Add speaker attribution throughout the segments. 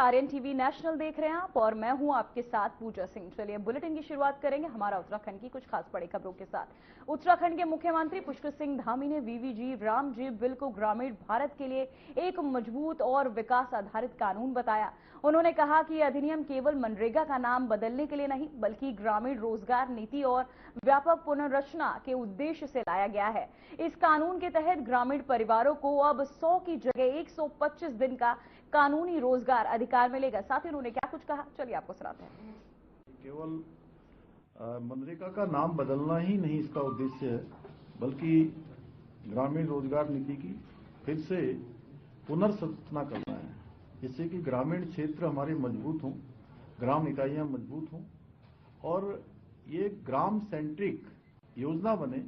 Speaker 1: Aryan TV national देख रहे हैं आप और मैं हूं आपके साथ पूजा सिंह। चलिए बुलेटिन की शुरुआत करेंगे हमारा उत्तराखंड की कुछ खास बड़ी खबरों के साथ। उत्तराखंड के मुख्यमंत्री पुष्कर सिंह धामी ने वीवीजी रामजी बिल को ग्रामीण भारत के लिए एक मजबूत और विकास आधारित कानून बताया। उन्होंने कहा कि यह अधिनियम केवल मनरेगा का नाम बदलने के लिए नहीं बल्कि ग्रामीण रोजगार नीति और व्यापक पुनर्रचना के उद्देश्य से लाया गया है। इस कानून के तहत ग्रामीण परिवारों को अब 100 की जगह 125 दिन का कानूनी रोजगार अधिकार मिलेगा। साथ ही उन्होंने क्या कुछ कहा, चलिए आपको सुनाते हैं।
Speaker 2: केवल मनरेगा का नाम बदलना ही नहीं इसका उद्देश्य है, बल्कि ग्रामीण रोजगार नीति की फिर से पुनर्संरचना करना है, जिससे कि ग्रामीण क्षेत्र हमारे मजबूत हों, ग्राम इकाइयां मजबूत हों और ये ग्राम सेंट्रिक योजना बने।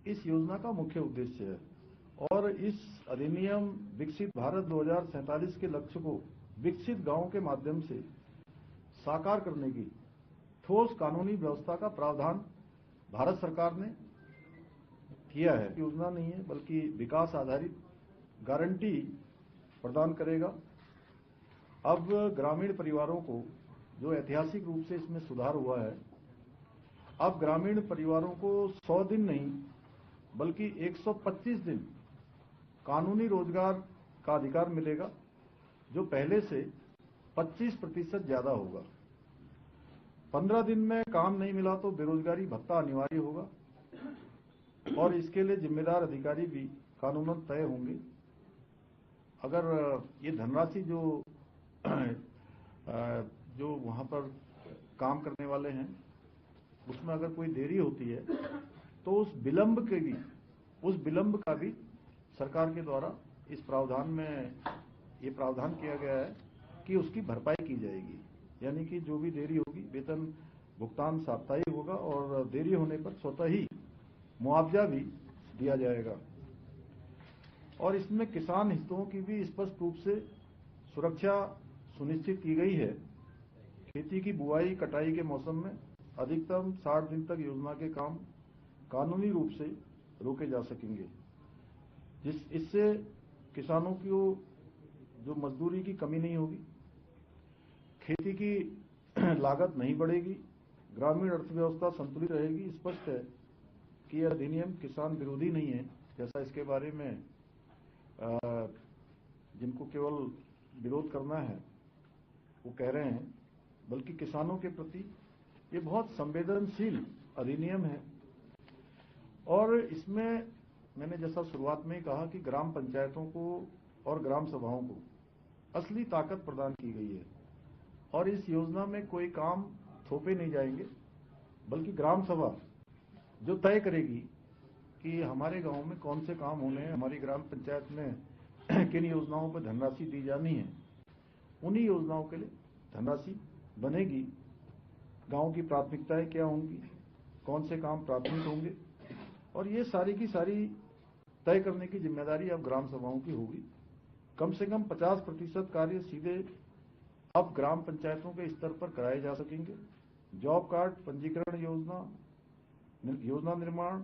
Speaker 2: इस योजना का मुख्य उद्देश्य है और इस अधिनियम विकसित भारत 2047 के लक्ष्य को विकसित गांवों के माध्यम से साकार करने की ठोस कानूनी व्यवस्था का प्रावधान भारत सरकार ने किया है। योजना नहीं है बल्कि विकास आधारित गारंटी प्रदान करेगा। अब ग्रामीण परिवारों को जो ऐतिहासिक रूप से इसमें सुधार हुआ है, अब ग्रामीण परिवारों को 100 दिन नहीं बल्कि 125 दिन कानूनी रोजगार का अधिकार मिलेगा, जो पहले से 25% ज्यादा होगा। 15 दिन में काम नहीं मिला तो बेरोजगारी भत्ता अनिवार्य होगा और इसके लिए जिम्मेदार अधिकारी भी कानूनन तय होंगे। अगर ये धनराशि जो वहां पर काम करने वाले हैं उसमें अगर कोई देरी होती है तो उस विलंब का भी सरकार के द्वारा इस प्रावधान में ये प्रावधान किया गया है कि उसकी भरपाई की जाएगी। यानी कि जो भी देरी होगी वेतन भुगतान साप्ताहिक होगा और देरी होने पर स्वतः ही मुआवजा भी दिया जाएगा। और इसमें किसान हितों की भी स्पष्ट रूप से सुरक्षा सुनिश्चित की गई है। खेती की बुआई कटाई के मौसम में अधिकतम 60 दिन तक योजना के काम कानूनी रूप से रोके जा सकेंगे, इससे किसानों की जो मजदूरी की कमी नहीं होगी, खेती की लागत नहीं बढ़ेगी, ग्रामीण अर्थव्यवस्था संतुलित रहेगी। स्पष्ट है कि यह अधिनियम किसान विरोधी नहीं है, जैसा इसके बारे में जिनको केवल विरोध करना है वो कह रहे हैं, बल्कि किसानों के प्रति ये बहुत संवेदनशील अधिनियम है। और इसमें मैंने जैसा शुरुआत में ही कहा कि ग्राम पंचायतों को और ग्राम सभाओं को असली ताकत प्रदान की गई है और इस योजना में कोई काम थोपे नहीं जाएंगे, बल्कि ग्राम सभा जो तय करेगी कि हमारे गांव में कौन से काम होने हैं, हमारी ग्राम पंचायत में किन योजनाओं पर धनराशि दी जानी है, उन्हीं योजनाओं के लिए धनराशि बनेगी। गांव की प्राथमिकताएं क्या होंगी, कौन से काम प्राथमिक होंगे और ये सारी की सारी तय करने की जिम्मेदारी अब ग्राम सभाओं की होगी। कम से कम 50% कार्य सीधे अब ग्राम पंचायतों के स्तर पर कराए जा सकेंगे। जॉब कार्ड, पंजीकरण योजना निर्माण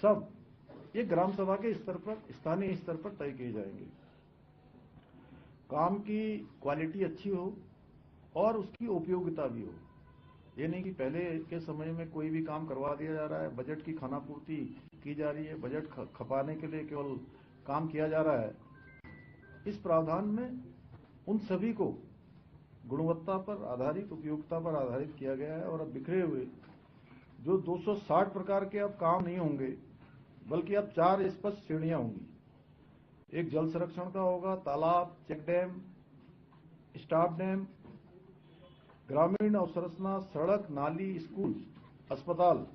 Speaker 2: सब ये ग्राम सभा के स्तर पर, स्थानीय स्तर पर तय किए जाएंगे। काम की क्वालिटी अच्छी हो और उसकी उपयोगिता भी हो। ये नहीं कि पहले के समय में कोई भी काम करवा दिया जा रहा है, बजट की खानापूर्ति की जा रही है, बजट खपाने के लिए केवल काम किया जा रहा है। इस प्रावधान में उन सभी को गुणवत्ता पर आधारित, उपयोगिता पर आधारित किया गया है और अब बिखरे हुए जो 260 प्रकार के अब काम नहीं होंगे, बल्कि अब 4 स्पष्ट श्रेणियां होंगी। एक जल संरक्षण का होगा, तालाब, चेक डैम, स्टाफ डैम, ग्रामीण अवसंरचना, सड़क, नाली, स्कूल, अस्पताल,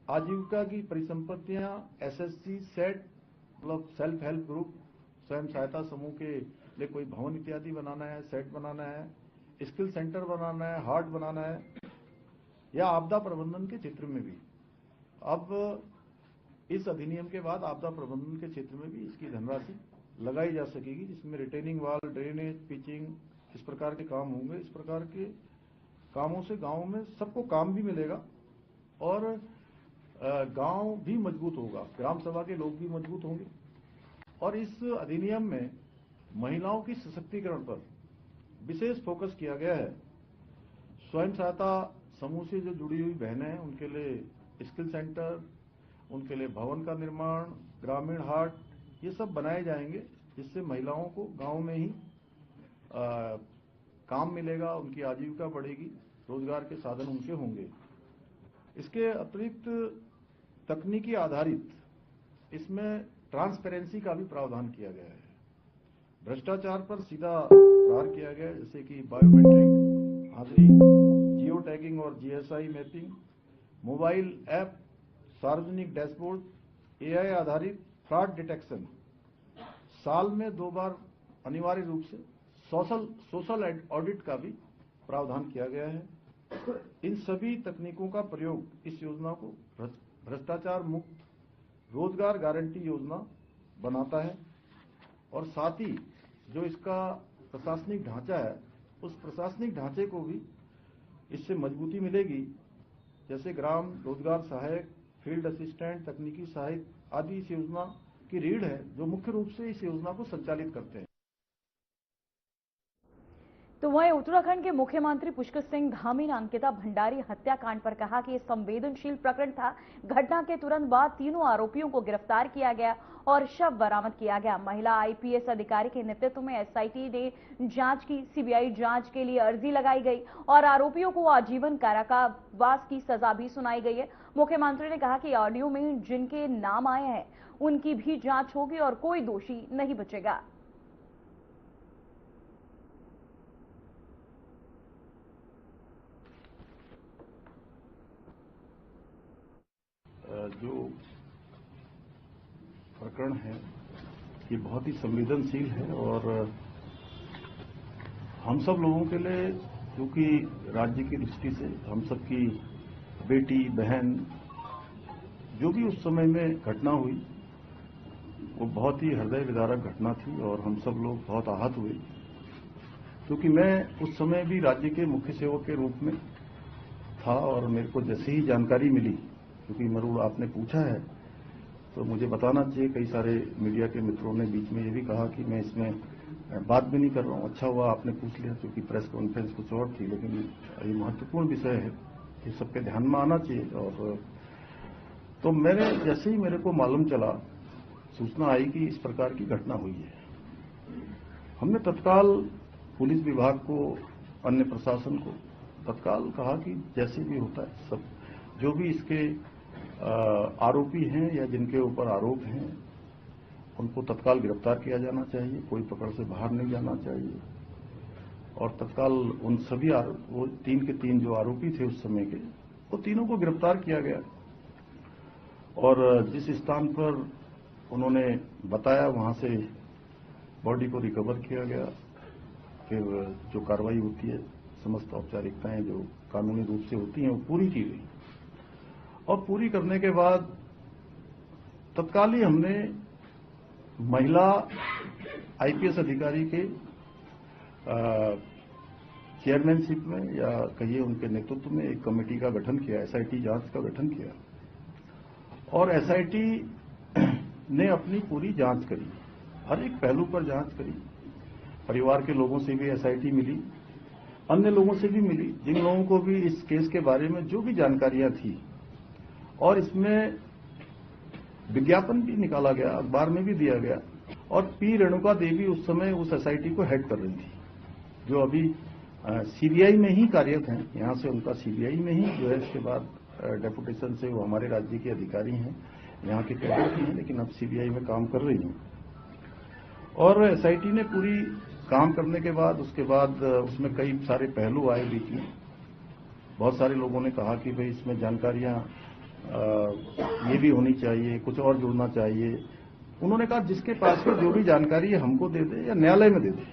Speaker 2: आजीविका की परिसंपत्तियां, एसएसजी, सेट मतलब सेल्फ हेल्प ग्रुप, स्वयं सहायता समूह के लिए कोई भवन इत्यादि बनाना है, सेट बनाना है, स्किल सेंटर बनाना है, हाट बनाना है, या आपदा प्रबंधन के क्षेत्र में भी। अब इस अधिनियम के बाद आपदा प्रबंधन के क्षेत्र में भी इसकी धनराशि लगाई जा सकेगी, जिसमें रिटेनिंग वाल, ड्रेनेज, पिचिंग, इस प्रकार के काम होंगे। इस प्रकार के कामों से गांव में सबको काम भी मिलेगा और गांव भी मजबूत होगा, ग्राम सभा के लोग भी मजबूत होंगे। और इस अधिनियम में महिलाओं की सशक्तिकरण पर विशेष फोकस किया गया है। स्वयं सहायता समूह से जो जुड़ी हुई बहनें हैं उनके लिए स्किल सेंटर, उनके लिए भवन का निर्माण, ग्रामीण हाट, ये सब बनाए जाएंगे, जिससे महिलाओं को गांव में ही काम मिलेगा, उनकी आजीविका बढ़ेगी, रोजगार के साधन उनके होंगे। इसके अतिरिक्त तकनीकी आधारित इसमें ट्रांसपेरेंसी का भी प्रावधान किया गया है। भ्रष्टाचार पर सीधा प्रहार किया गया है, जैसे कि बायोमेट्रिक हाजिरी, जियो टैगिंग और जीएसआई मैपिंग, मोबाइल ऐप, सार्वजनिक डैशबोर्ड, एआई आधारित फ्रॉड डिटेक्शन, साल में 2 बार अनिवार्य रूप से सोशल ऑडिट का भी प्रावधान किया गया है। इन सभी तकनीकों का प्रयोग इस योजना को भ्रष्टाचार मुक्त रोजगार गारंटी योजना बनाता है और साथ ही जो इसका प्रशासनिक ढांचा है, उस प्रशासनिक ढांचे को भी इससे मजबूती मिलेगी। जैसे ग्राम रोजगार सहायक, फील्ड असिस्टेंट, तकनीकी सहायक आदि इस योजना की रीढ़ है, जो मुख्य रूप से इस योजना को संचालित करते हैं।
Speaker 1: तो वहीं उत्तराखंड के मुख्यमंत्री पुष्कर सिंह धामी ने अंकिता भंडारी हत्याकांड पर कहा कि यह संवेदनशील प्रकरण था। घटना के तुरंत बाद तीनों आरोपियों को गिरफ्तार किया गया और शव बरामद किया गया। महिला आईपीएस अधिकारी के नेतृत्व में एसआईटी ने जांच की। सीबीआई जांच के लिए अर्जी लगाई गई और आरोपियों को आजीवन कारावास की सजा भी सुनाई गई है। मुख्यमंत्री ने कहा कि ऑडियो में जिनके नाम आए हैं उनकी भी जांच होगी और कोई दोषी नहीं बचेगा।
Speaker 2: जो प्रकरण है ये बहुत ही संवेदनशील है और हम सब लोगों के लिए, क्योंकि राज्य की दृष्टि से हम सबकी बेटी बहन जो भी उस समय में घटना हुई वो बहुत ही हृदय विदारक घटना थी और हम सब लोग बहुत आहत हुए, क्योंकि मैं उस समय भी राज्य के मुख्य सेवक के रूप में था और मेरे को जैसे ही जानकारी मिली, क्योंकि मरुड़ आपने पूछा है तो मुझे बताना चाहिए। कई सारे मीडिया के मित्रों ने बीच में ये भी कहा कि मैं इसमें बात भी नहीं कर रहा हूँ। अच्छा हुआ आपने पूछ लिया, क्योंकि प्रेस कॉन्फ्रेंस कुछ और थी, लेकिन ये महत्वपूर्ण विषय है, ये सबके ध्यान में आना चाहिए। और तो मैंने जैसे ही मेरे को मालूम चला, सूचना आई कि इस प्रकार की घटना हुई है, हमने तत्काल पुलिस विभाग को, अन्य प्रशासन को तत्काल कहा कि जैसे भी होता है सब जो भी इसके आरोपी हैं या जिनके ऊपर आरोप हैं उनको तत्काल गिरफ्तार किया जाना चाहिए, कोई पकड़ से बाहर नहीं जाना चाहिए। और तत्काल उन सभी वो 3 के 3 जो आरोपी थे उस समय के, वो तीनों को गिरफ्तार किया गया और जिस स्थान पर उन्होंने बताया वहां से बॉडी को रिकवर किया गया। फिर जो कार्रवाई होती है, समस्त औपचारिकताएं जो कानूनी रूप से होती हैं वो पूरी की गई और पूरी करने के बाद तत्काल ही हमने महिला आईपीएस अधिकारी के चेयरमैनशिप में या कहिए उनके नेतृत्व में एक कमेटी का गठन किया, एसआईटी जांच का गठन किया और एसआईटी ने अपनी पूरी जांच करी, हर एक पहलू पर जांच करी। परिवार के लोगों से भी एसआईटी मिली, अन्य लोगों से भी मिली, जिन लोगों को भी इस केस के बारे में जो भी जानकारियां थी, और इसमें विज्ञापन भी निकाला गया, अखबार में भी दिया गया। और पी रेणुका देवी उस समय उस एसआईटी को हेड कर रही थी, जो अभी सीबीआई में ही कार्यरत हैं। यहां से उनका सीबीआई में ही जो है, इसके बाद डेपुटेशन से वो हमारे राज्य के अधिकारी हैं, यहाँ के कैडर की हैं, लेकिन अब सीबीआई में काम कर रही हैं। और एसआईटी ने पूरी काम करने के बाद उसके बाद उसमें कई सारे पहलू आए बीच में। बहुत सारे लोगों ने कहा कि भाई इसमें जानकारियां ये भी होनी चाहिए, कुछ और जुड़ना चाहिए। उन्होंने कहा जिसके पास में जो भी जानकारी है हमको दे दे या न्यायालय में दे दे,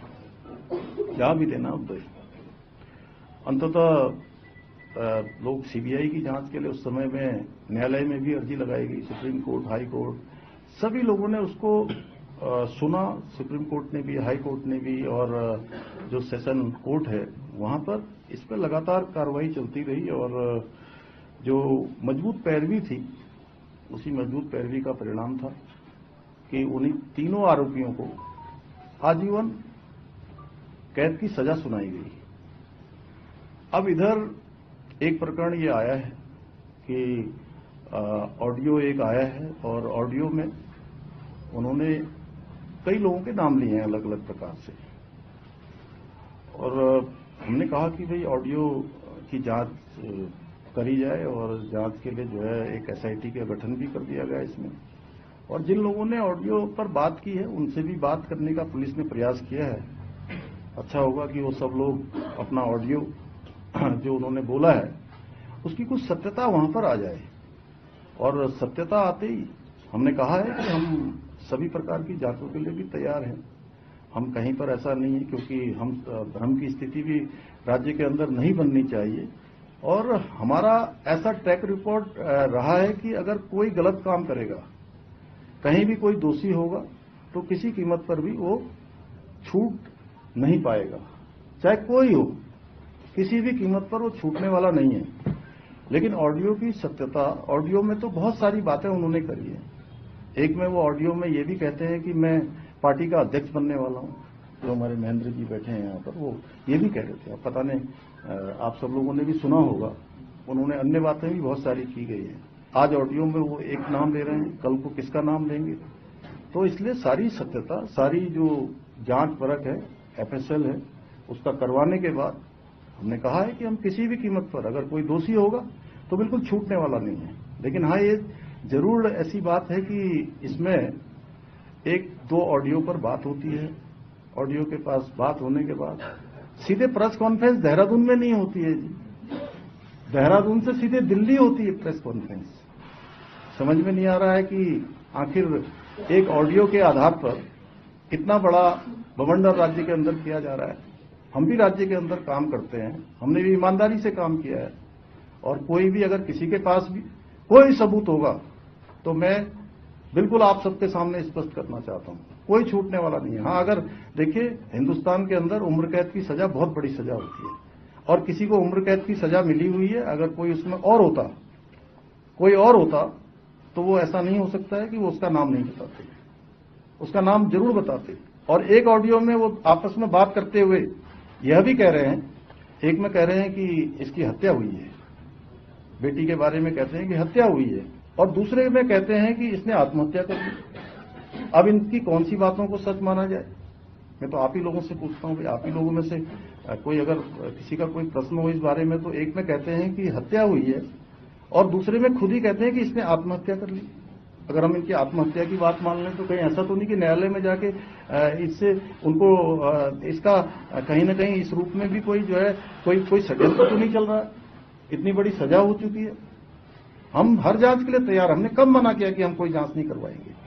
Speaker 2: जहां भी देना हो दे। अंततः लोग सीबीआई की जांच के लिए उस समय में न्यायालय में भी अर्जी लगाई गई, सुप्रीम कोर्ट, हाई कोर्ट, सभी लोगों ने उसको सुना। सुप्रीम कोर्ट ने भी, हाई कोर्ट ने भी, और जो सेशन कोर्ट है वहां पर इस पर लगातार कार्रवाई चलती रही और जो मजबूत पैरवी थी, उसी मजबूत पैरवी का परिणाम था कि उन्हीं तीनों आरोपियों को आजीवन कैद की सजा सुनाई गई। अब इधर एक प्रकरण ये आया है कि ऑडियो एक आया है और ऑडियो में उन्होंने कई लोगों के नाम लिए हैं अलग अलग प्रकार से, और हमने कहा कि भाई ऑडियो की जांच करी जाए और जांच के लिए जो है एक एसआईटी का गठन भी कर दिया गया इसमें। और जिन लोगों ने ऑडियो पर बात की है उनसे भी बात करने का पुलिस ने प्रयास किया है। अच्छा होगा कि वो सब लोग अपना ऑडियो जो उन्होंने बोला है उसकी कुछ सत्यता वहां पर आ जाए, और सत्यता आते ही हमने कहा है कि हम सभी प्रकार की जांचों के लिए भी तैयार हैं। हम कहीं पर ऐसा नहीं है, क्योंकि हम धर्म की स्थिति भी राज्य के अंदर नहीं बननी चाहिए, और हमारा ऐसा ट्रैक रिकॉर्ड रहा है कि अगर कोई गलत काम करेगा, कहीं भी कोई दोषी होगा, तो किसी कीमत पर भी वो छूट नहीं पाएगा, चाहे कोई हो, किसी भी कीमत पर वो छूटने वाला नहीं है। लेकिन ऑडियो की सत्यता, ऑडियो में तो बहुत सारी बातें उन्होंने करी है। एक में वो ऑडियो में ये भी कहते हैं कि मैं पार्टी का अध्यक्ष बनने वाला हूं। जो हमारे महेंद्र जी बैठे हैं यहाँ पर, वो ये भी कह रहे थे। अब पता नहीं आप सब लोगों ने भी सुना होगा, उन्होंने अन्य बातें भी बहुत सारी की गई हैं। आज ऑडियो में वो एक नाम ले रहे हैं, कल को किसका नाम लेंगे। तो इसलिए सारी सत्यता, सारी जो जांच परख है, एफएसएल है, उसका करवाने के बाद हमने कहा है कि हम किसी भी कीमत पर अगर कोई दोषी होगा तो बिल्कुल छूटने वाला नहीं है। लेकिन हाँ, ये जरूर ऐसी बात है कि इसमें एक दो ऑडियो पर बात होती है, ऑडियो के पास बात होने के बाद सीधे प्रेस कॉन्फ्रेंस देहरादून में नहीं होती है जी, देहरादून से सीधे दिल्ली होती है प्रेस कॉन्फ्रेंस। समझ में नहीं आ रहा है कि आखिर एक ऑडियो के आधार पर इतना बड़ा बवंडर राज्य के अंदर किया जा रहा है। हम भी राज्य के अंदर काम करते हैं, हमने भी ईमानदारी से काम किया है, और कोई भी अगर किसी के पास भी कोई सबूत होगा तो मैं बिल्कुल आप सबके सामने स्पष्ट करना चाहता हूं, कोई छूटने वाला नहीं है। हाँ, अगर देखिए, हिंदुस्तान के अंदर उम्र कैद की सजा बहुत बड़ी सजा होती है, और किसी को उम्र कैद की सजा मिली हुई है, अगर कोई उसमें कोई और होता तो वो ऐसा नहीं हो सकता है कि वो उसका नाम नहीं बताते, उसका नाम जरूर बताते। और एक ऑडियो में वो आपस में बात करते हुए यह भी कह रहे हैं, एक में कह रहे हैं कि इसकी हत्या हुई है, बेटी के बारे में कहते हैं कि हत्या हुई है, और दूसरे में कहते हैं कि इसने आत्महत्या कर ली। अब इनकी कौन सी बातों को सच माना जाए? मैं तो आप ही लोगों से पूछता हूं, आप ही लोगों में से कोई अगर किसी का कोई प्रश्न हो इस बारे में, तो एक में कहते हैं कि हत्या हुई है और दूसरे में खुद ही कहते हैं कि इसने आत्महत्या कर ली। अगर हम इनकी आत्महत्या की बात मान लें तो कहीं ऐसा तो नहीं कि न्यायालय में जाके इससे उनको इसका कहीं ना कहीं इस रूप में भी कोई जो है कोई षड्यंत्र तो नहीं चल रहा है? इतनी बड़ी सजा हो चुकी है, हम हर जांच के लिए तैयार। हमने कब मना किया कि हम कोई जांच नहीं करवाएंगे?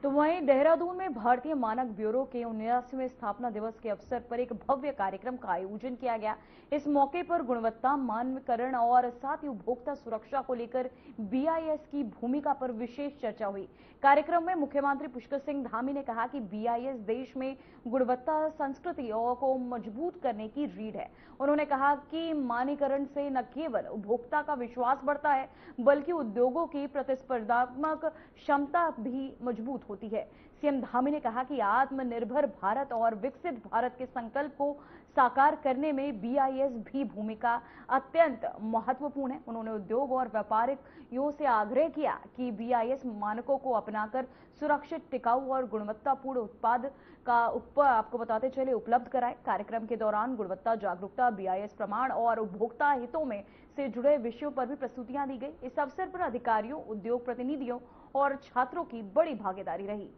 Speaker 1: तो वहीं देहरादून में भारतीय मानक ब्यूरो के 79वें स्थापना दिवस के अवसर पर एक भव्य कार्यक्रम का आयोजन किया गया। इस मौके पर गुणवत्ता मानकीकरण और साथ ही उपभोक्ता सुरक्षा को लेकर बीआईएस की भूमिका पर विशेष चर्चा हुई। कार्यक्रम में मुख्यमंत्री पुष्कर सिंह धामी ने कहा कि बीआईएस देश में गुणवत्ता संस्कृति को मजबूत करने की रीढ़ है। उन्होंने कहा कि मानकीकरण से न केवल उपभोक्ता का विश्वास बढ़ता है, बल्कि उद्योगों की प्रतिस्पर्धात्मक क्षमता भी मजबूत होती है। सीएम धामी ने कहा कि आत्मनिर्भर भारत और विकसित भारत के संकल्प को साकार करने में बीआईएस भी भूमिका अत्यंत महत्वपूर्ण है। उन्होंने उद्योग और व्यापारियों से आग्रह किया कि बीआईएस मानकों को अपनाकर सुरक्षित, टिकाऊ और गुणवत्तापूर्ण उत्पाद का आपको बताते चले उपलब्ध कराएं। कार्यक्रम के दौरान गुणवत्ता जागरूकता, बीआईएस प्रमाण और उपभोक्ता हितों में से जुड़े विषयों पर भी प्रस्तुतियां दी गई। इस अवसर पर अधिकारियों, उद्योग प्रतिनिधियों और छात्रों की बड़ी भागीदारी रही।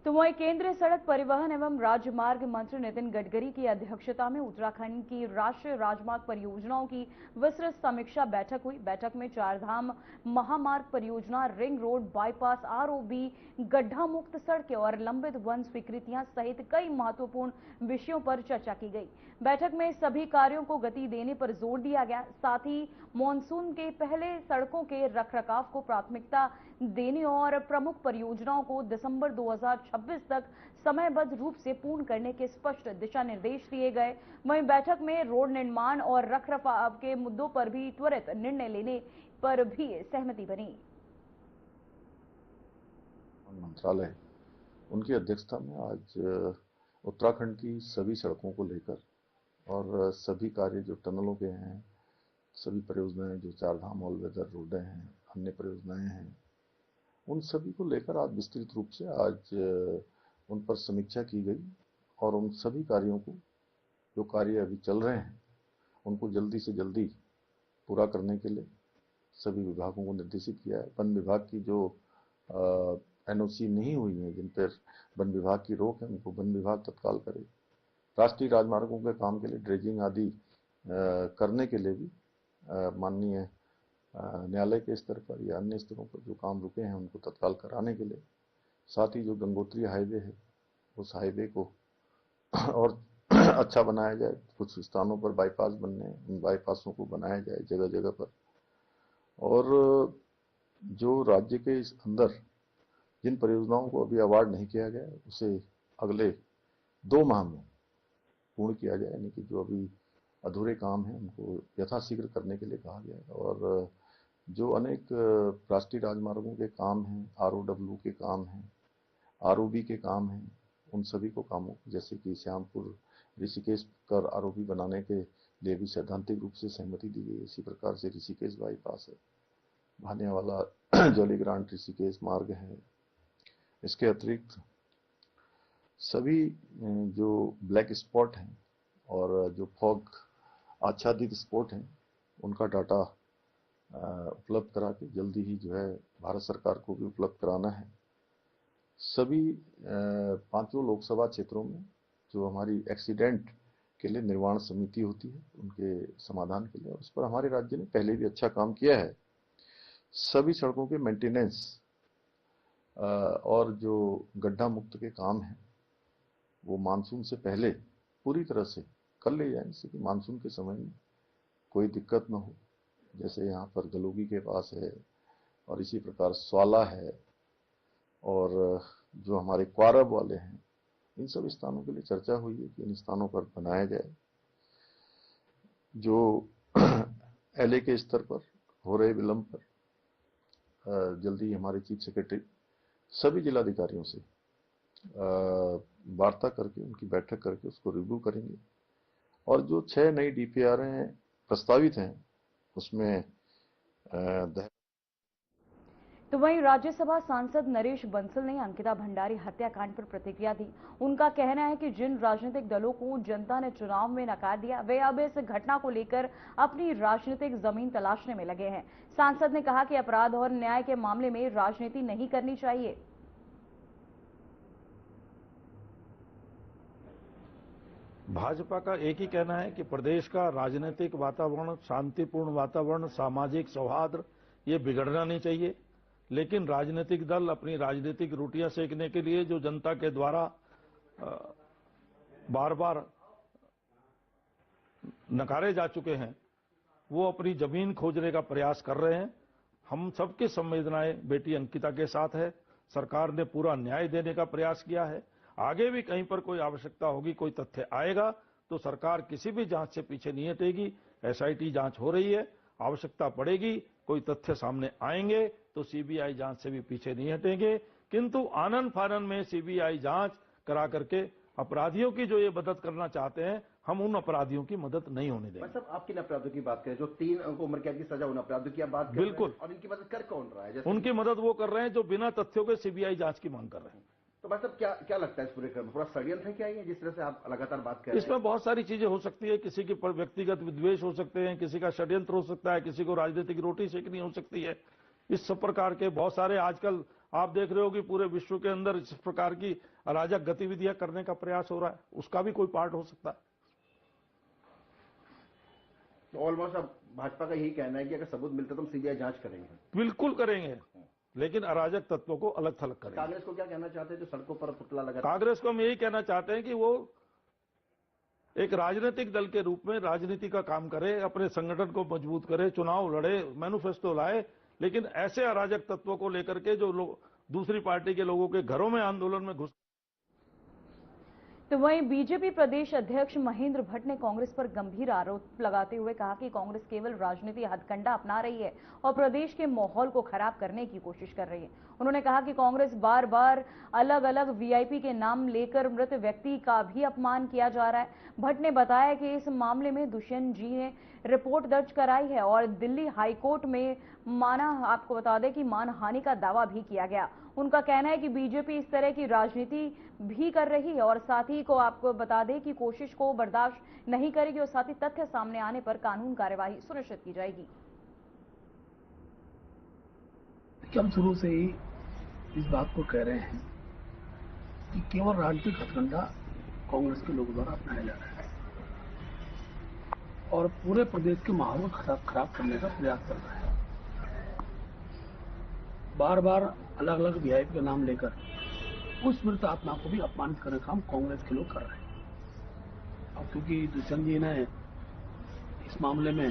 Speaker 1: तो वहीं केंद्रीय सड़क परिवहन एवं राजमार्ग मंत्री नितिन गडकरी की अध्यक्षता में उत्तराखंड की राष्ट्रीय राजमार्ग परियोजनाओं की विस्तृत समीक्षा बैठक हुई। बैठक में चारधाम महामार्ग परियोजना, रिंग रोड, बाईपास, आरओबी, गड्ढा मुक्त सड़कें और लंबित वन स्वीकृतियां सहित कई महत्वपूर्ण विषयों पर चर्चा की गई। बैठक में सभी कार्यों को गति देने पर जोर दिया गया। साथ ही मानसून के पहले सड़कों के रखरखाव को प्राथमिकता देने और प्रमुख परियोजनाओं को दिसंबर 2026 तक समयबद्ध रूप से पूर्ण करने के स्पष्ट दिशा निर्देश दिए गए। वहीं बैठक में रोड निर्माण और रखरखाव के मुद्दों पर भी त्वरित निर्णय लेने पर भी सहमति बनी।
Speaker 3: मंत्रालय उनकी अध्यक्षता में आज उत्तराखंड की सभी सड़कों को लेकर और सभी कार्य जो टनलों के हैं, सभी परियोजनाएं जो चारधाम ऑल वेदर रोडें हैं, अन्य परियोजनाएं हैं, उन सभी को लेकर आज विस्तृत रूप से आज उन पर समीक्षा की गई और उन सभी कार्यों को, जो कार्य अभी चल रहे हैं, उनको जल्दी से जल्दी पूरा करने के लिए सभी विभागों को निर्देशित किया है। वन विभाग की जो एनओसी नहीं हुई है, जिन पर वन विभाग की रोक है, उनको वन विभाग तत्काल करे। राष्ट्रीय राजमार्गों के काम के लिए ड्रेजिंग आदि करने के लिए भी माननीय न्यायालय के स्तर पर या अन्य स्तरों पर जो काम रुके हैं उनको तत्काल कराने के लिए, साथ ही जो गंगोत्री हाईवे है उस हाईवे को और अच्छा बनाया जाए। कुछ स्थानों पर बाईपास बनने हैं, उन बाईपासों को बनाया जाए जगह जगह पर। और जो राज्य के इस अंदर जिन परियोजनाओं को अभी अवार्ड नहीं किया गया उसे अगले 2 माह में पूर्ण किया जाए, यानी कि जो अभी अधूरे काम हैं उनको यथाशीघ्र करने के लिए कहा गया है। और जो अनेक राष्ट्रीय राजमार्गों के काम हैं, ROW के काम हैं, ROB के काम हैं, उन सभी को कामों जैसे कि श्यामपुर ऋषिकेश कर ROB बनाने के लिए भी सैद्धांतिक रूप से सहमति दी गई। इसी प्रकार से ऋषिकेश बाईपास है, भानेवाला जौलीग्रांट ऋषिकेश मार्ग है। इसके अतिरिक्त सभी जो ब्लैक स्पॉट हैं और जो फॉग आच्छादित स्पॉट हैं उनका डाटा उपलब्ध करा के जल्दी ही जो है भारत सरकार को भी उपलब्ध कराना है। सभी 5 लोकसभा क्षेत्रों में जो हमारी एक्सीडेंट के लिए निर्माण समिति होती है उनके समाधान के लिए, उस पर हमारे राज्य ने पहले भी अच्छा काम किया है। सभी सड़कों के मेंटेनेंस और जो गड्ढा मुक्त के काम हैं वो मानसून से पहले पूरी तरह से कर ले जाएं, जिससे कि मानसून के समय में कोई दिक्कत न हो। जैसे यहाँ पर गलोगी के पास है और इसी प्रकार स्वाला है और जो हमारे क्वारब वाले हैं, इन सब स्थानों के लिए चर्चा हुई है कि इन स्थानों पर बनाया जाए। जो LA के स्तर पर हो रहे विलंब पर जल्दी हमारे चीफ सेक्रेटरी सभी जिलाधिकारियों से वार्ता करके उनकी बैठक करके उसको रिव्यू करेंगे और जो 6 नई DPR प्रस्तावित हैं उसमें
Speaker 1: तो वहीं राज्यसभा सांसद नरेश बंसल ने अंकिता भंडारी हत्याकांड पर प्रतिक्रिया दी। उनका कहना है कि जिन राजनीतिक दलों को जनता ने चुनाव में नकार दिया वे अब इस घटना को लेकर अपनी राजनीतिक जमीन तलाशने में लगे हैं। सांसद ने कहा कि अपराध और न्याय के मामले में राजनीति नहीं करनी चाहिए।
Speaker 4: भाजपा का एक ही कहना है कि प्रदेश का राजनीतिक वातावरण, शांतिपूर्ण वातावरण, सामाजिक सौहार्द ये बिगड़ना नहीं चाहिए। लेकिन राजनीतिक दल अपनी राजनीतिक रोटियां सेकने के लिए जो जनता के द्वारा बार बार नकारे जा चुके हैं वो अपनी जमीन खोजने का प्रयास कर रहे हैं। हम सबकी संवेदनाएं बेटी अंकिता के साथ है। सरकार ने पूरा न्याय देने का प्रयास किया है। आगे भी कहीं पर कोई आवश्यकता होगी, कोई तथ्य आएगा तो सरकार किसी भी जांच से पीछे नहीं हटेगी। SIT जांच हो रही है, आवश्यकता पड़ेगी, कोई तथ्य सामने आएंगे तो CBI जांच से भी पीछे नहीं हटेंगे। किंतु आनन फानन में CBI जांच करा करके अपराधियों की जो ये मदद करना चाहते हैं, हम उन अपराधियों की मदद नहीं होने देंगे।
Speaker 5: मतलब आप किन अपराधियों की बात करें? जो 3 उम्र कैद की सजा, उन अपराधियों की आप बात कर रहे हैं?
Speaker 4: बिल्कुल।
Speaker 5: और इनकी मदद कर कौन रहा है?
Speaker 4: उनकी मदद वो कर रहे हैं जो बिना तथ्यों के CBI जांच की मांग कर रहे हैं।
Speaker 5: तो मतलब क्या लगता है इस पूरे क्रम में पूरा षड्यंत्र है क्या ये, जिस तरह से आप लगातार बात कर रहे हैं?
Speaker 4: इसमें बहुत सारी चीजें हो सकती है। किसी के व्यक्तिगत विद्वेष हो सकते हैं, किसी का षड्यंत्र हो सकता है, किसी को राजनीतिक रोटी सेकनी हो सकती है। इस सब प्रकार के बहुत सारे आजकल आप देख रहे हो कि पूरे विश्व के अंदर इस प्रकार की अराजक गतिविधियां करने का प्रयास हो रहा है, उसका भी कोई पार्ट हो सकता है।
Speaker 5: तो ऑलमोस्ट अब भाजपा का यही कहना है कि अगर सबूत मिलता तो हम CBI जांच करेंगे।
Speaker 4: बिल्कुल करेंगे, लेकिन अराजक तत्वों को अलग थलग करेंगे।
Speaker 5: कांग्रेस को क्या कहना चाहते हैं जो सड़कों पर पुतला लगा?
Speaker 4: कांग्रेस को हम यही कहना चाहते हैं कि वो एक राजनीतिक दल के रूप में राजनीति का काम करे, अपने संगठन को मजबूत करे, चुनाव लड़े, मैनिफेस्टो लाए, लेकिन ऐसे अराजक तत्वों को लेकर के जो लोग दूसरी पार्टी के लोगों के घरों में आंदोलन में घुस।
Speaker 1: तो वहीं बीजेपी प्रदेश अध्यक्ष महेंद्र भट्ट ने कांग्रेस पर गंभीर आरोप लगाते हुए कहा कि कांग्रेस केवल राजनीति हथकंडा अपना रही है और प्रदेश के माहौल को खराब करने की कोशिश कर रही है। उन्होंने कहा कि कांग्रेस बार बार अलग अलग वीआईपी के नाम लेकर मृत व्यक्ति का भी अपमान किया जा रहा है। भट्ट ने बताया कि इस मामले में दुष्यंत जी ने रिपोर्ट दर्ज कराई है और दिल्ली हाईकोर्ट में आपको बता दें कि मानहानि का दावा भी किया गया। उनका कहना है कि बीजेपी इस तरह की राजनीति भी कर रही है और साथ ही को आपको बता दें कि कोशिश को बर्दाश्त नहीं करेगी और साथ ही तथ्य सामने आने पर कानून कार्यवाही सुनिश्चित की जाएगी।
Speaker 6: हम शुरू से ही इस बात को कह रहे हैं कि केवल राजनीतिक हथकंडा कांग्रेस के लोगों द्वारा अपनाया जा रहा है और पूरे प्रदेश के माहौल को खराब करने का प्रयास कर रहा है। बार बार अलग अलग वीआईपी का नाम लेकर उस मृत आत्मा को भी अपमानित करने का काम कांग्रेस के लोग कर रहे हैं। अब क्योंकि दुष्यंत जी ने इस मामले में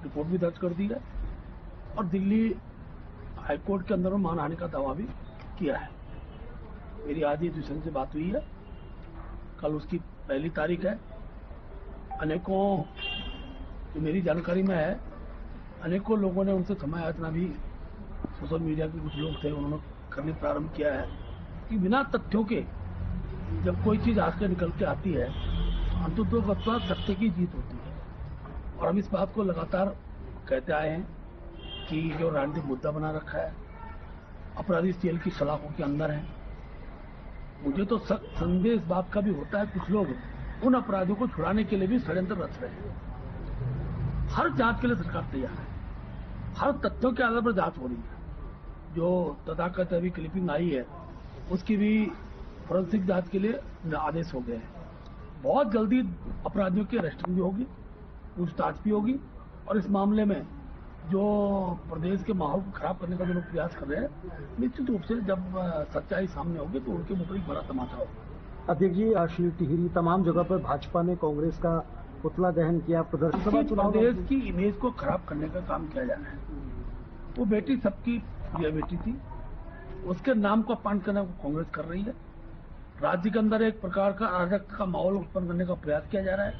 Speaker 6: रिपोर्ट भी दर्ज कर दी है और दिल्ली हाईकोर्ट के अंदर में मानहानि का दावा भी किया है। मेरी आज ही दुष्यंत से बात हुई है, कल उसकी पहली तारीख है। अनेकों जो मेरी जानकारी में है, अनेकों लोगों ने उनसे क्षमा याचना भी, सोशल मीडिया के कुछ लोग थे, उन्होंने करने प्रारंभ किया है कि बिना तथ्यों के जब कोई चीज हाथ से निकल के आती है अंततः सत्य की जीत होती है। और हम इस बात को लगातार कहते आए हैं कि जो राजनीतिक मुद्दा बना रखा है, अपराधी जेल की सलाखों के अंदर है। मुझे तो संदेह इस बात का भी होता है कुछ लोग उन अपराधियों को छुड़ाने के लिए भी षड्यंत्र रच रहे हैं। हर जांच के लिए सरकार तैयार है, हर तथ्यों के आधार पर जांच हो रही है। जो तथाकथित अभी क्लिपिंग आई है उसकी भी फोरेंसिक जांच के लिए आदेश हो गए हैं। बहुत जल्दी अपराधियों की अरेस्टिंग भी होगी, पूछताछ भी होगी और इस मामले में जो प्रदेश के माहौल को खराब करने का जो लोग प्रयास कर रहे हैं, निश्चित रूप से जब सच्चाई सामने होगी तो उनके मुताबिक बड़ा तमाशा होगा।
Speaker 7: अध्यक्ष जी, अश्लील टिहरी तमाम जगह पर भाजपा ने कांग्रेस का पुतला दहन किया, प्रदर्शन
Speaker 6: प्रदेश की इमेज को खराब करने का काम किया जा रहा है। वो बेटी सबकी प्रिय बेटी थी, उसके नाम को अपमान करने को कांग्रेस कर रही है। राज्य के अंदर एक प्रकार का अराजकता का माहौल उत्पन्न करने का प्रयास किया जा रहा है,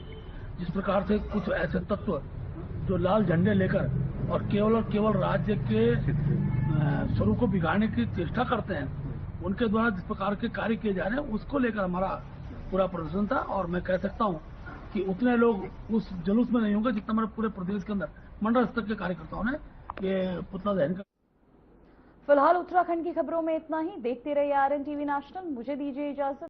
Speaker 6: जिस प्रकार से कुछ ऐसे तत्व जो लाल झंडे लेकर और केवल राज्य के स्वरूप को बिगाड़ने की चेष्टा करते हैं, उनके द्वारा जिस प्रकार के कार्य किए जा रहे हैं उसको लेकर हमारा पूरा प्रदर्शन था। और मैं कह सकता हूं कि उतने लोग उस जुलूस में नहीं होंगे जितना हमारे पूरे प्रदेश के अंदर मंडल स्तर के कार्यकर्ताओं ने ये पुतला दहन कर।
Speaker 1: फिलहाल उत्तराखंड की खबरों में इतना ही। देखते रहिए RN TV नेशनल। मुझे दीजिए इजाजत।